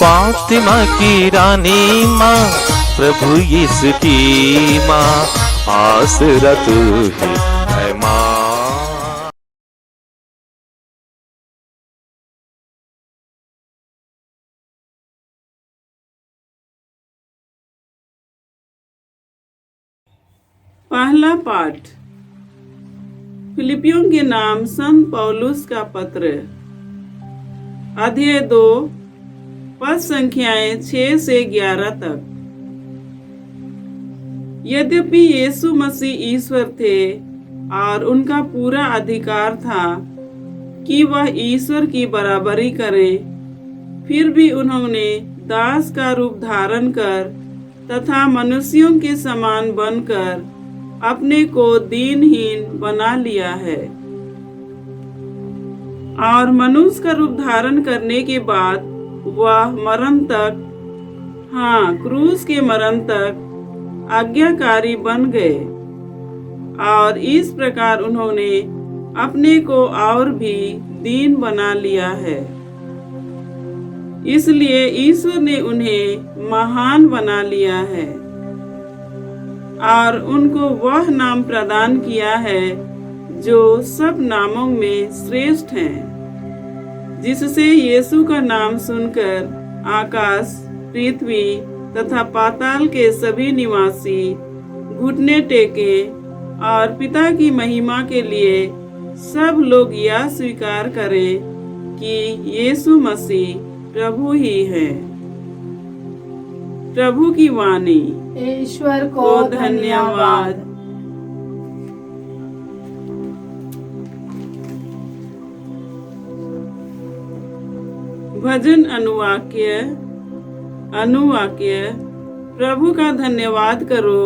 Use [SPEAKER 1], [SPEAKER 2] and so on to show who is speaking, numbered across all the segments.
[SPEAKER 1] फातिमा की रानी माँ, प्रभु यीशु की माँ, आसरा तू ही है माँ।
[SPEAKER 2] पहला पाठ फिलिपियों के नाम संत पौलुस का पत्र, अध्याय 2, पद संख्याएं 6 से 11 तक। यद्यपि यीशु मसीह ईश्वर थे और उनका पूरा अधिकार था कि वह ईश्वर की बराबरी करें, फिर भी उन्होंने दास का रूप धारण कर तथा मनुष्यों के समान बनकर अपने को दीनहीन बना लिया है। और मनुष्य का रूप धारण करने के बाद वह मरण तक, क्रूस के मरण तक आज्ञाकारी बन गए। और इस प्रकार उन्होंने अपने को और भी दीन बना लिया है। इसलिए ईश्वर ने उन्हें महान बना लिया है और उनको वह नाम प्रदान किया है जो सब नामों में श्रेष्ठ है, जिससे यीशु का नाम सुनकर आकाश, पृथ्वी तथा पाताल के सभी निवासी घुटने टेके और पिता की महिमा के लिए सब लोग यह स्वीकार करें कि यीशु मसीह प्रभु ही है। प्रभु की वाणी।
[SPEAKER 3] ईश्वर को धन्यवाद।
[SPEAKER 2] भजन अनुवाक्य। प्रभु का धन्यवाद करो,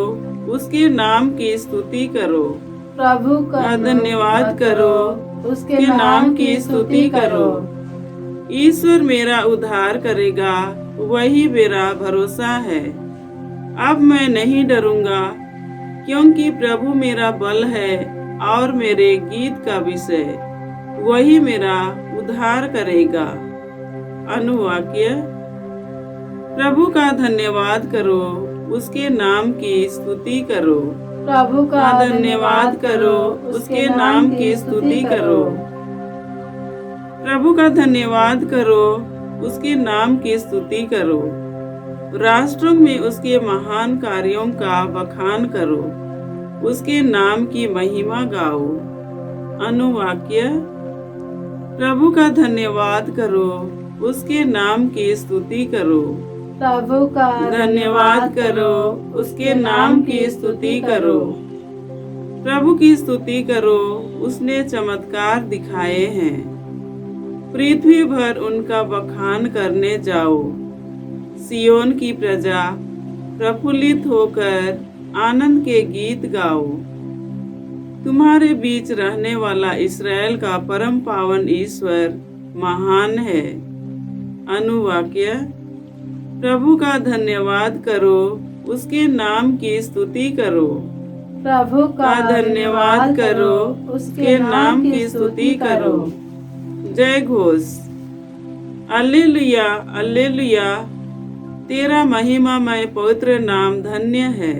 [SPEAKER 2] उसके नाम की स्तुति करो।
[SPEAKER 3] प्रभु का
[SPEAKER 2] धन्यवाद करो, उसके नाम की स्तुति करो। ईश्वर मेरा उद्धार करेगा, वही मेरा भरोसा है। अब मैं नहीं डरूंगा, क्योंकि प्रभु मेरा बल है और मेरे गीत का विषय। वही मेरा उद्धार करेगा। अनुवाक्य। प्रभु का धन्यवाद करो, उसके नाम की स्तुति करो।
[SPEAKER 3] प्रभु का
[SPEAKER 2] धन्यवाद करो, उसके नाम की स्तुति करो। प्रभु का धन्यवाद करो, उसके नाम की स्तुति करो। राष्ट्रों में उसके महान कार्यों का बखान करो, उसके नाम की महिमा गाओ। अनुवाक्य। प्रभु का धन्यवाद करो, उसके नाम की स्तुति करो।
[SPEAKER 3] प्रभु का
[SPEAKER 2] धन्यवाद करो, उसके नाम की स्तुति करो। प्रभु की स्तुति करो, उसने चमत्कार दिखाए हैं। पृथ्वी भर उनका बखान करने जाओ। सियोन की प्रजा प्रफुल्लित होकर आनंद के गीत गाओ। तुम्हारे बीच रहने वाला इस्राएल का परम पावन ईश्वर महान है। अनुवाक्य। प्रभु का धन्यवाद करो, उसके नाम की स्तुति करो।
[SPEAKER 3] प्रभु का
[SPEAKER 2] धन्यवाद करो, उसके नाम की स्तुति करो। जय घोष। Alleluia, alleluia. तेरा महिमामय पवित्र नाम धन्य है।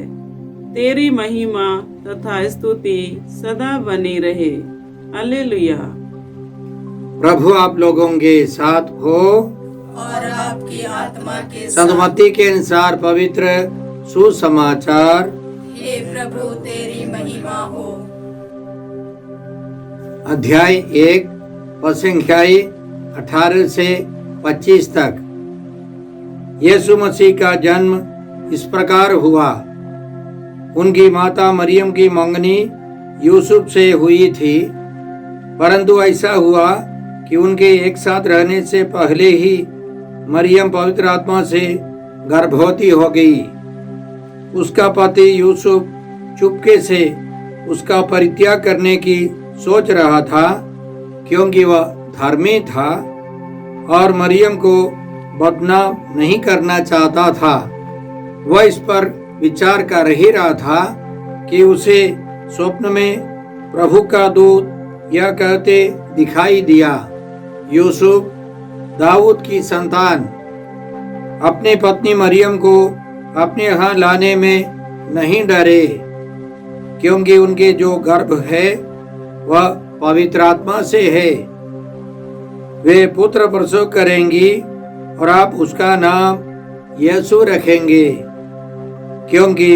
[SPEAKER 2] तेरी महिमा तथा स्तुति सदा बनी रहे। अल्लेलुया।
[SPEAKER 4] प्रभु आप लोगों के साथ हो
[SPEAKER 5] और आपकी आत्मा के
[SPEAKER 4] संत मत्ती के अनुसार पवित्र सुसमाचार।
[SPEAKER 5] हे प्रभु तेरी महिमा हो।
[SPEAKER 4] अध्याय 1, पद संख्याएं 18 से 25 तक। यीशु मसीह का जन्म इस प्रकार हुआ। उनकी माता मरियम की मंगनी यूसुफ से हुई थी, परंतु ऐसा हुआ कि उनके एक साथ रहने से पहले ही मरियम पवित्र आत्मा से गर्भवती हो गई। उसका पति यूसुफ चुपके से उसका परित्याग करने की सोच रहा था, क्योंकि वह धर्मी था और मरियम को बदनाम नहीं करना चाहता था। वह इस पर विचार कर ही रहा था कि उसे स्वप्न में प्रभु का दूत यह कहते दिखाई दिया, यूसुफ दाऊद की संतान, अपनी पत्नी मरियम को अपने यहाँ लाने में नहीं डरे, क्योंकि उनके जो गर्भ है वह पवित्र आत्मा से है। वे पुत्र प्रसव करेंगी और आप उसका नाम यीशु रखेंगे, क्योंकि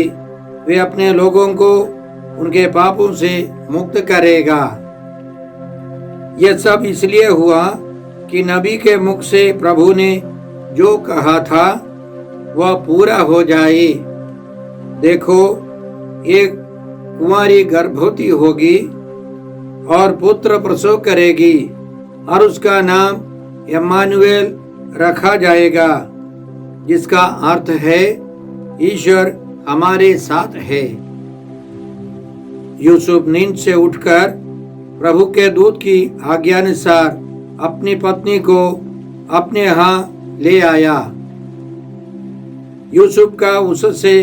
[SPEAKER 4] वे अपने लोगों को उनके पापों से मुक्त करेगा। यह सब इसलिए हुआ कि नबी के मुख से प्रभु ने जो कहा था वह पूरा हो जाए। देखो, एक कुंवारी गर्भवती होगी और पुत्र प्रसव करेगी और उसका नाम इम्मानुएल रखा जाएगा, जिसका अर्थ है ईश्वर हमारे साथ है। यूसुफ नींद से उठकर प्रभु के दूत की आज्ञानुसार अपनी पत्नी को अपने यहाँ ले आया। यूसुफ का उससे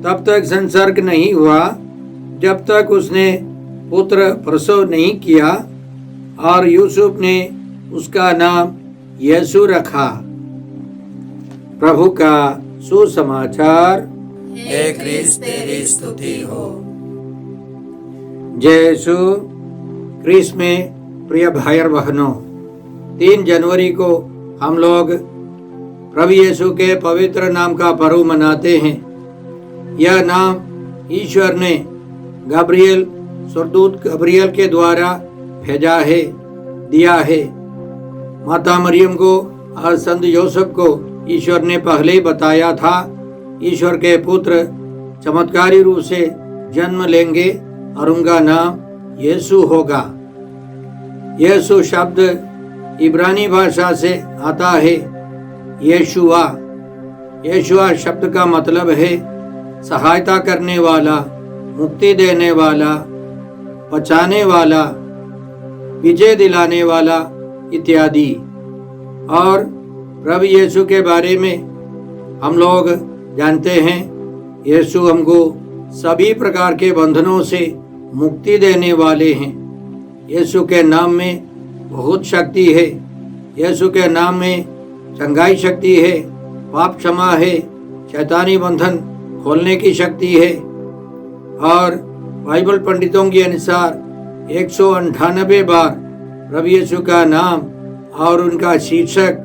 [SPEAKER 4] तब तक संसर्ग नहीं हुआ जब तक उसने पुत्र प्रसव नहीं किया, और यूसुफ ने उसका नाम यीशु रखा। प्रभु का सुसमाचार।
[SPEAKER 5] हे क्रिस्त तेरी स्तुति हो।
[SPEAKER 4] जय यीशु क्रिस्त में प्रिय भाई और बहनों, 3 जनवरी को हम लोग प्रभु यीशु के पवित्र नाम का पर्व मनाते हैं। यह नाम ईश्वर ने गब्रियल स्वर्गदूत गब्रियल के द्वारा भेजा है, दिया है। माता मरियम को और संत यूसुफ को ईश्वर ने पहले ही बताया था, ईश्वर के पुत्र चमत्कारी रूप से जन्म लेंगे और उनका नाम यीशु होगा। यीशु शब्द इब्रानी भाषा से आता है यशुआ। यशुआ शब्द का मतलब है सहायता करने वाला, मुक्ति देने वाला, बचाने वाला, विजय दिलाने वाला इत्यादि। और प्रभु यीशु के बारे में हम लोग जानते हैं, यीशु हमको सभी प्रकार के बंधनों से मुक्ति देने वाले हैं। यीशु के नाम में बहुत शक्ति है। यीशु के नाम में चंगाई शक्ति है, पाप क्षमा है, शैतानी बंधन खोलने की शक्ति है। और बाइबल पंडितों के अनुसार 198 बार प्रभु यीशु का नाम और उनका शीर्षक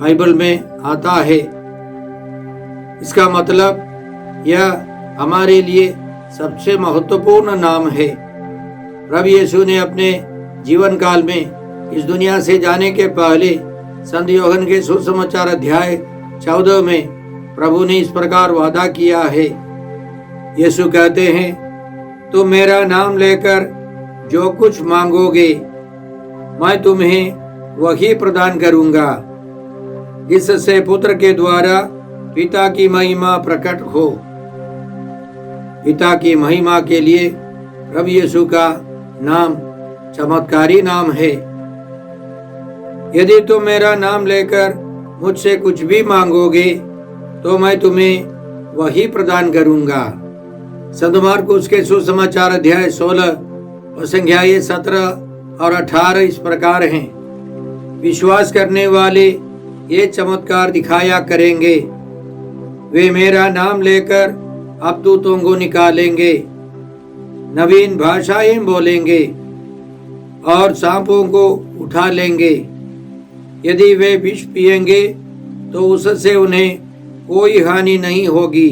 [SPEAKER 4] बाइबल में आता है। इसका मतलब यह हमारे लिए सबसे महत्वपूर्ण नाम है। प्रभु यीशु ने अपने जीवन काल में इस दुनिया से जाने के पहले संत यूहन्ना के सुसमाचार अध्याय 14 में प्रभु ने इस प्रकार वादा किया है। यीशु कहते हैं, तुम मेरा नाम लेकर जो कुछ मांगोगे मैं तुम्हें वही प्रदान करूंगा, जिससे पुत्र के द्वारा पिता की महिमा प्रकट हो। पिता की महिमा के लिए प्रभु यीशु का नाम चमत्कारी नाम है। यदि तुम मेरा नाम लेकर मुझसे कुछ भी मांगोगे तो मैं तुम्हें वही प्रदान करूंगा। संत मार्कुस के सुसमाचार अध्याय 16 और संख्याएं 17 और 18 इस प्रकार हैं। विश्वास करने वाले ये चमत्कार दिखाया करेंगे, वे मेरा नाम लेकर अबदूतों को निकालेंगे, नवीन भाषाएं बोलेंगे और सांपों को उठा लेंगे। यदि वे विष पिएंगे तो उससे उन्हें कोई हानि नहीं होगी।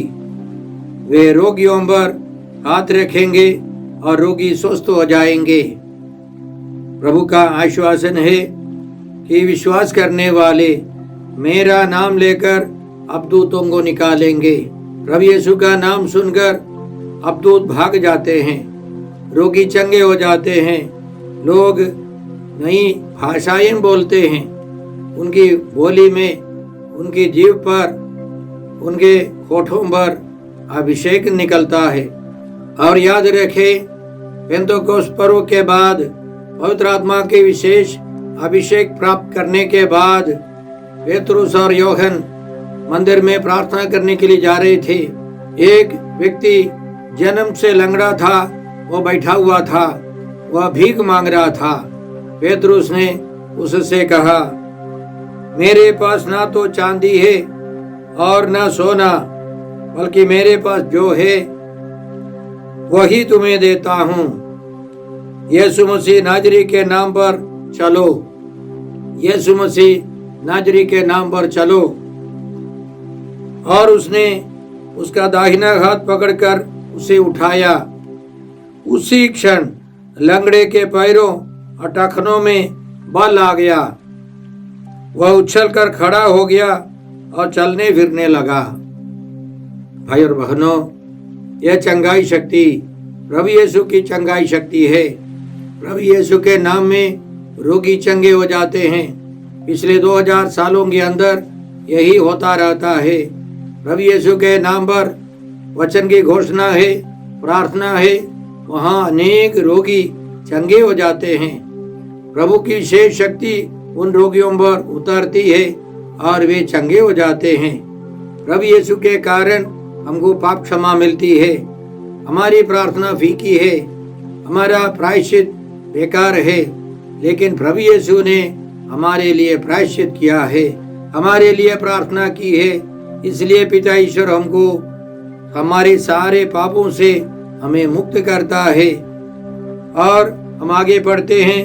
[SPEAKER 4] वे रोगियों पर हाथ रखेंगे और रोगी स्वस्थ हो जाएंगे। प्रभु का आश्वासन है कि विश्वास करने वाले मेरा नाम लेकर अबदूतों को निकालेंगे। प्रभु यीशु का नाम सुनकर अबदूत भाग जाते हैं, रोगी चंगे हो जाते हैं, लोग नई भाषाएं बोलते हैं, उनकी बोली में, उनकी जीभ पर, उनके होठों पर अभिषेक निकलता है। और याद रखें, पेंतोकोस्त पर्व के बाद पवित्र आत्मा के विशेष अभिषेक प्राप्त करने के बाद पेतरुस और यूहन्ना मंदिर में प्रार्थना करने के लिए जा रहे थे। एक व्यक्ति जन्म से लंगड़ा था, वो बैठा हुआ था, वह भीख मांग रहा था। पेतरुस ने उससे कहा, मेरे पास ना तो चांदी है और न सोना, बल्कि मेरे पास जो है वही तुम्हें देता हूं। यीशु मसीह नाजरी के नाम पर चलो, यीशु मसीह नाजरी के नाम पर चलो। और उसने उसका दाहिना हाथ पकड़कर उसे उठाया। उसी क्षण लंगड़े के पैरों और टखनों में बल आ गया। वह उछलकर खड़ा हो गया और चलने फिरने लगा। भाई और बहनों, यह चंगाई शक्ति प्रभु यीशु की चंगाई शक्ति है। प्रभु यीशु के नाम में रोगी चंगे हो जाते हैं। पिछले 2000 सालों के अंदर यही होता रहता है। प्रभु यीशु के नाम पर वचन की घोषणा है, प्रार्थना है, वहाँ अनेक रोगी चंगे हो जाते हैं। प्रभु की विशेष शक्ति उन रोगियों पर उतरती है और वे चंगे हो जाते हैं। प्रभु यीशु के कारण हमको पाप क्षमा मिलती है। हमारी प्रार्थना फीकी है, हमारा प्रायश्चित बेकार है, लेकिन प्रभु यीशु ने हमारे लिए प्रायश्चित किया है, हमारे लिए प्रार्थना की है। इसलिए पिता ईश्वर हमको हमारे सारे पापों से हमें मुक्त करता है। और हम आगे पढ़ते हैं,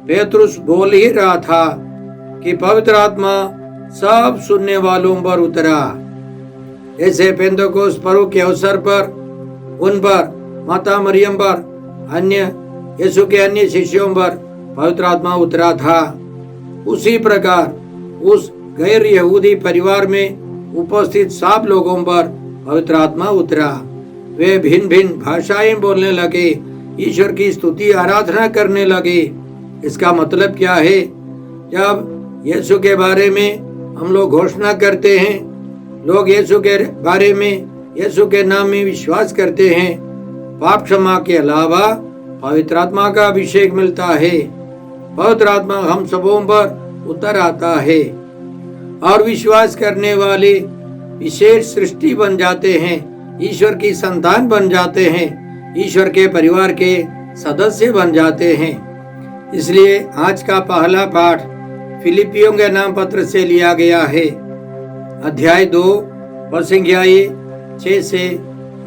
[SPEAKER 4] पेतरुस बोल ही रहा था कि पवित्र आत्मा सब सुनने वालों पर उतरा। ऐसे पेंतकोस्त पर्व के अवसर पर उन पर, माता मरियम पर, अन्य यीशु के अन्य शिष्यों पर पवित्र आत्मा उतरा था। उसी प्रकार उस गैर यहूदी परिवार में उपस्थित सब लोगों पर पवित्र आत्मा उतरा। वे भिन्न भिन्न भाषाएं बोलने लगे, ईश्वर की स्तुति आराधना करने लगे। इसका मतलब क्या है? जब यीशु के बारे में हम लोग घोषणा करते हैं, लोग यीशु के बारे में, यीशु के नाम में विश्वास करते हैं, पाप क्षमा के अलावा पवित्र आत्मा का अभिषेक मिलता है। पवित्र आत्मा हम सबों पर उतर आता है और विश्वास करने वाले विशेष सृष्टि बन जाते हैं, ईश्वर की संतान बन जाते हैं, ईश्वर के परिवार के सदस्य बन जाते हैं। इसलिए आज का पहला पाठ फिलिपियों के नाम पत्र से लिया गया है। अध्याय 2 संख्या 6 से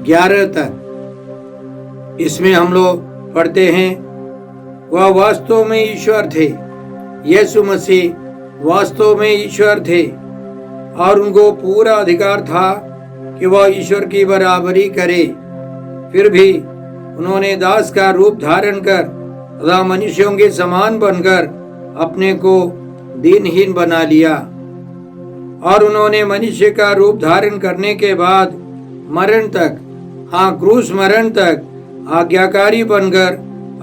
[SPEAKER 4] 11 तक। इसमें हम लोग पढ़ते हैं, वह वास्तव में ईश्वर थे। यीशु मसीह वास्तव में ईश्वर थे और उनको पूरा अधिकार था कि वह ईश्वर की बराबरी करे। फिर भी उन्होंने दास का रूप धारण कर तथा मनुष्यों के समान बनकर अपने को दीनहीन बना लिया। और उन्होंने मनुष्य का रूप धारण करने के बाद मरण तक, हाँ क्रूस मरण तक आज्ञाकारी बनकर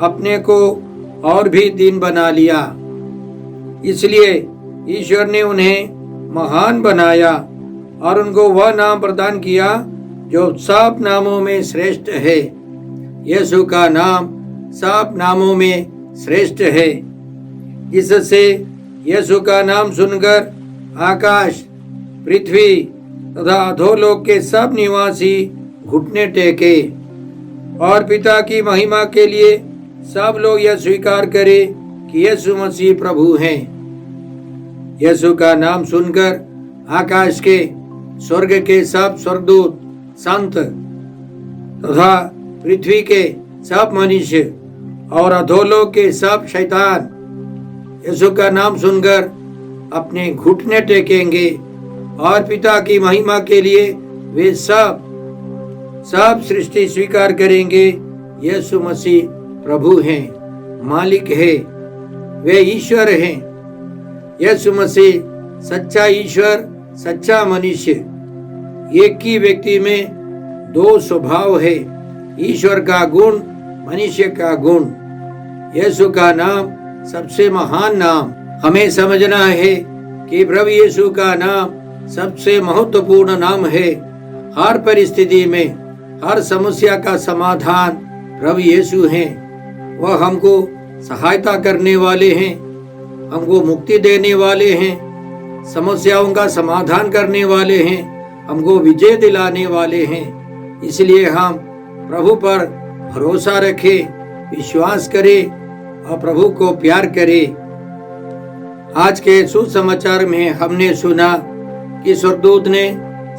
[SPEAKER 4] अपने को और भी दीन बना लिया। इसलिए ईश्वर ने उन्हें महान बनाया और उनको वह नाम प्रदान किया जो सब नामों में श्रेष्ठ है। यीशु का नाम सब नामों में श्रेष्ठ है, जिससे यीशु का नाम सुनकर आकाश, पृथ्वी तथा अधोलोक के सब निवासी घुटने टेके और पिता की महिमा के लिए सब लोग यह स्वीकार करें कि यीशु मसीह प्रभु हैं। यीशु का नाम सुनकर आकाश के, स्वर्ग के सब स्वर्गदूत, संत तथा पृथ्वी के सब मनुष्य और अधोलोक के सब शैतान यीशु का नाम सुनकर अपने घुटने टेकेंगे और पिता की महिमा के लिए वे सब सृष्टि स्वीकार करेंगे यीशु मसीह प्रभु हैं, मालिक है, वे ईश्वर हैं। यीशु मसीह सच्चा ईश्वर, सच्चा मनुष्य। एक ही व्यक्ति में दो स्वभाव है, ईश्वर का गुण, मनुष्य का गुण। यीशु का नाम सबसे महान नाम। हमें समझना है कि प्रभु यीशु का नाम सबसे महत्वपूर्ण नाम है। हर परिस्थिति में, हर समस्या का समाधान प्रभु यीशु हैं। वह हमको सहायता करने वाले हैं, हमको मुक्ति देने वाले हैं, समस्याओं का समाधान करने वाले हैं, हमको विजय दिलाने वाले हैं। इसलिए हम प्रभु पर भरोसा रखें, विश्वास करें और प्रभु को प्यार करें। आज के सुसमाचार में हमने सुना कि स्वर्गदूत ने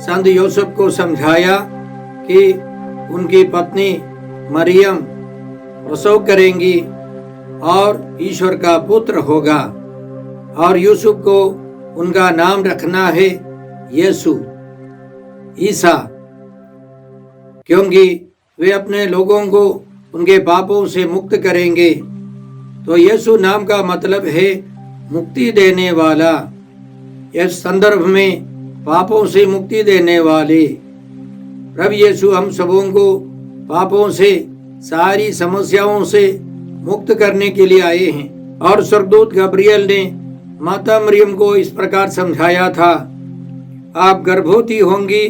[SPEAKER 4] संत यूसुफ को समझाया कि उनकी पत्नी मरियम प्रसव करेंगी और ईश्वर का पुत्र होगा, और यूसुफ को उनका नाम रखना है यीशु, ईसा, क्योंकि वे अपने लोगों को उनके पापों से मुक्त करेंगे। तो यीशु नाम का मतलब है मुक्ति देने वाला। इस संदर्भ में पापों से मुक्ति देने वाले प्रभु यीशु हम सबों को पापों से, सारी समस्याओं से मुक्त करने के लिए आए हैं। और स्वर्गदूत गब्रियल ने माता मरियम को इस प्रकार समझाया था, आप गर्भवती होंगी,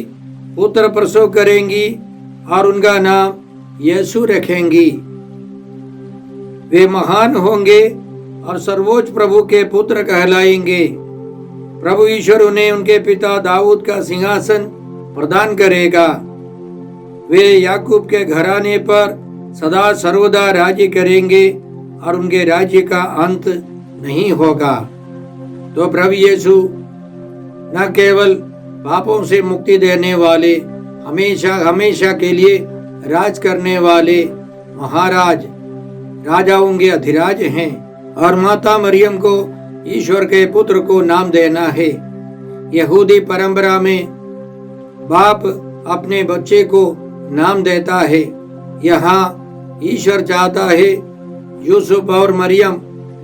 [SPEAKER 4] पुत्र प्रसव करेंगी और उनका नाम यीशु रखेंगी। वे महान होंगे और सर्वोच्च प्रभु के पुत्र कहलाएंगे। प्रभु ईश्वर उन्हें उनके पिता दाऊद का सिंहासन प्रदान करेगा। वे याकूब के घराने पर सदा सर्वदा राज्य करेंगे और उनके राज्य का अंत नहीं होगा। तो प्रभु यीशु न केवल पापों से मुक्ति देने वाले, हमेशा हमेशा के लिए राज करने वाले महाराज, राजाओं के अधिराज हैं, और माता मरियम को ईश्वर के पुत्र को नाम देना है। यहूदी परंपरा में बाप अपने बच्चे को नाम देता है। यहाँ ईश्वर चाहता है यूसुफ और मरियम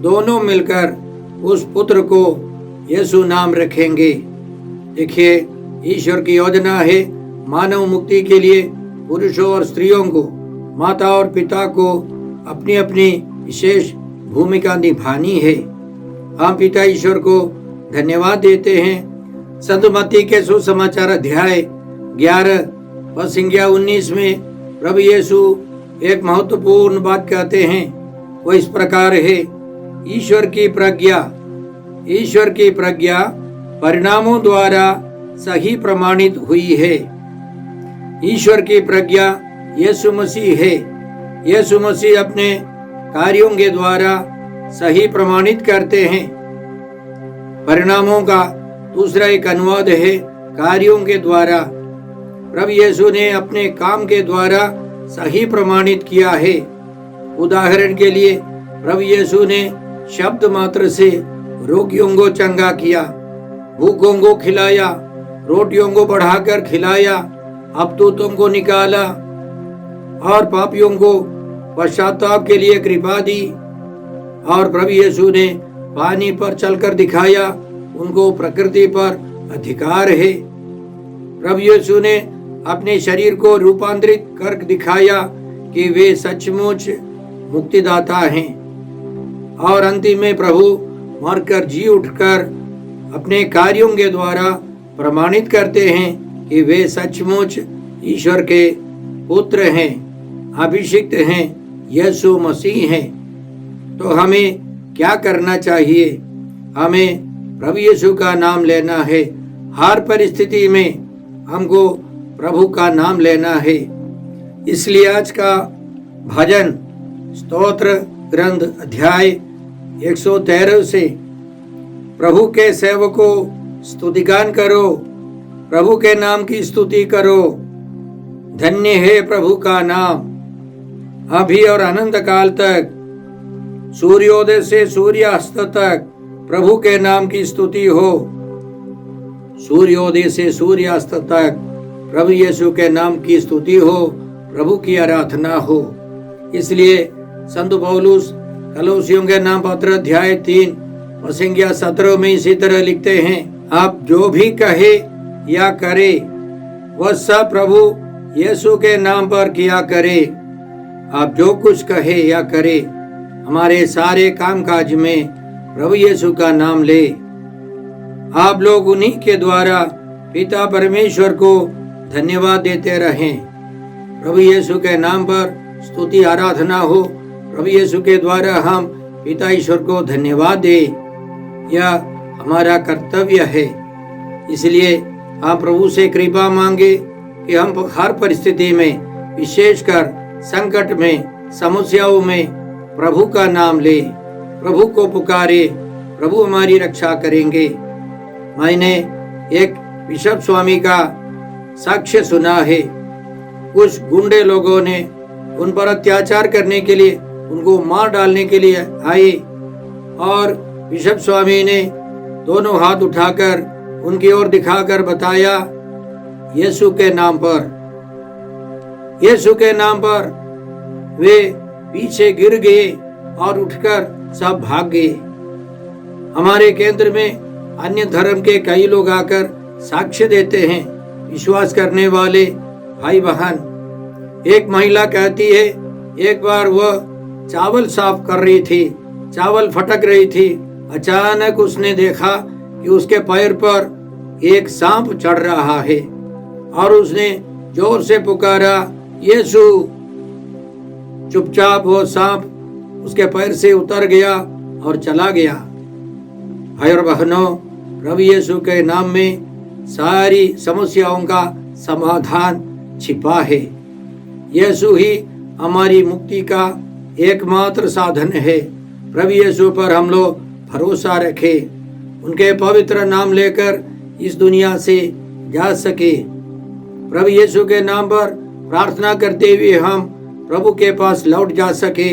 [SPEAKER 4] दोनों मिलकर उस पुत्र को यीशु नाम रखेंगे। देखिए, ईश्वर की योजना है मानव मुक्ति के लिए पुरुषों और स्त्रियों को, माता और पिता को अपनी अपनी विशेष भूमिका निभानी है। हम पिता ईश्वर को धन्यवाद देते हैं। संत मत्ती के सुसमाचार अध्याय 11 और संज्ञा 19 में प्रभु यीशु एक महत्वपूर्ण बात कहते हैं। वो इस प्रकार है, ईश्वर की प्रज्ञा परिणामों द्वारा सही प्रमाणित हुई है। ईश्वर की प्रज्ञा यीशु मसीह है। यीशु मसीह अपने कार्यों के द्वारा सही प्रमाणित करते हैं। परिणामों का दूसरा एक अनुवाद है कार्यों के द्वारा। प्रभु यीशु ने अपने काम के द्वारा सही प्रमाणित किया है। उदाहरण के लिए प्रभु यीशु ने शब्द मात्र से रोगियों को चंगा किया, भूखों को खिलाया, रोटियों को बढ़ाकर खिलाया, अबतूतों को निकाला और पापियों को पश्चाताप के लिए कृपा दी। और प्रभु यीशु ने पानी पर चलकर दिखाया, उनको प्रकृति पर अधिकार है। प्रभु यीशु ने अपने शरीर को रूपांतरित कर दिखाया कि वे सचमुच मुक्तिदाता हैं। और अंतिम में प्रभु मरकर जी उठकर अपने कार्यों के द्वारा प्रमाणित करते हैं कि वे सचमुच ईश्वर के पुत्र हैं, अभिषिक्त हैं, यीशु मसीह हैं। तो हमें क्या करना चाहिए? हमें प्रभु यीशु का नाम लेना है। हर परिस्थिति में हमको प्रभु का नाम लेना है। इसलिए आज का भजन स्तोत्र ग्रंथ अध्याय 113 से प्रभु के सेवकों स्तुतिगान करो, प्रभु के नाम की स्तुति करो। धन्य है प्रभु का नाम, अभी और अनंत काल तक, सूर्योदय से सूर्यास्त तक प्रभु के नाम की स्तुति हो। सूर्योदय से सूर्यास्त तक प्रभु यीशु के नाम की स्तुति हो, प्रभु की आराधना हो। इसलिए संत पौलुस कलोसियों के नाम पत्र अध्याय 3 और संज्ञा 17 में इसी तरह लिखते हैं, आप जो भी कहे या करे वह सब प्रभु यीशु के नाम पर किया करे। आप जो कुछ कहे या करे, हमारे सारे कामकाज में प्रभु यीशु का नाम ले। आप लोग उन्हीं के द्वारा पिता परमेश्वर को धन्यवाद देते रहें। प्रभु यीशु के नाम पर स्तुति आराधना हो। प्रभु यीशु के द्वारा हम पिता ईश्वर को धन्यवाद दें, यह हमारा कर्तव्य है। इसलिए हम प्रभु से कृपा मांगे कि हम हर परिस्थिति में, विशेषकर संकट में, समस्याओं में प्रभु का नाम ले, प्रभु को पुकारे, प्रभु हमारी रक्षा करेंगे। मैंने एक बिशप स्वामी का साक्ष्य सुना है। कुछ गुंडे लोगों ने उन पर अत्याचार करने के लिए, उनको मार डालने के लिए आए और बिशप स्वामी ने दोनों हाथ उठाकर उनकी ओर दिखाकर बताया, यीशु के नाम पर, यीशु के नाम पर। वे पीछे गिर गए और उठकर सब भाग गए। हमारे केंद्र में अन्य धर्म के कई लोग आकर साक्ष्य देते हैं, विश्वास करने वाले भाई बहन। एक महिला कहती है, एक बार वह चावल साफ कर रही थी, चावल फटक रही थी। अचानक उसने देखा कि उसके पैर पर एक सांप चढ़ रहा है और उसने जोर से पुकारा, यीशु। चुपचाप वो सांप उसके पैर से उतर गया और चला गया। भाई और बहनों, प्रभु यीशु के नाम में सारी समस्याओं का समाधान छिपा है। यीशु ही हमारी मुक्ति का एकमात्र साधन है। प्रभु यीशु पर हम लोग भरोसा रखें, उनके पवित्र नाम लेकर इस दुनिया से जा सके। प्रभु यीशु के नाम पर प्रार्थना करते हुए हम प्रभु के पास लौट जा सके।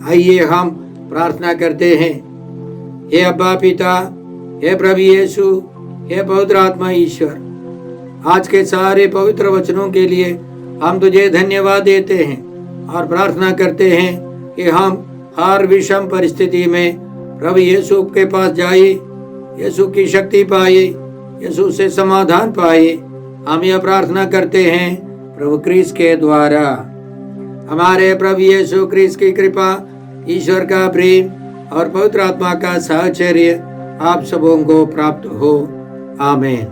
[SPEAKER 4] आइए हम प्रार्थना करते हैं। हे अब्बा पिता, हे प्रभु यीशु, हे पवित्र आत्मा ईश्वर, आज के सारे पवित्र वचनों के लिए हम तुझे धन्यवाद देते हैं और प्रार्थना करते हैं कि हम हर विषम परिस्थिति में प्रभु यीशु के पास जाए, यीशु की शक्ति पाए, यीशु से समाधान पाए। हम यह प्रार्थना करते हैं प्रभु क्रिस्त के द्वारा। हमारे प्रभु यीशु क्रिस्त की कृपा, ईश्वर का प्रेम और पवित्र आत्मा का साहचर्य आप सबों को प्राप्त हो। आमीन।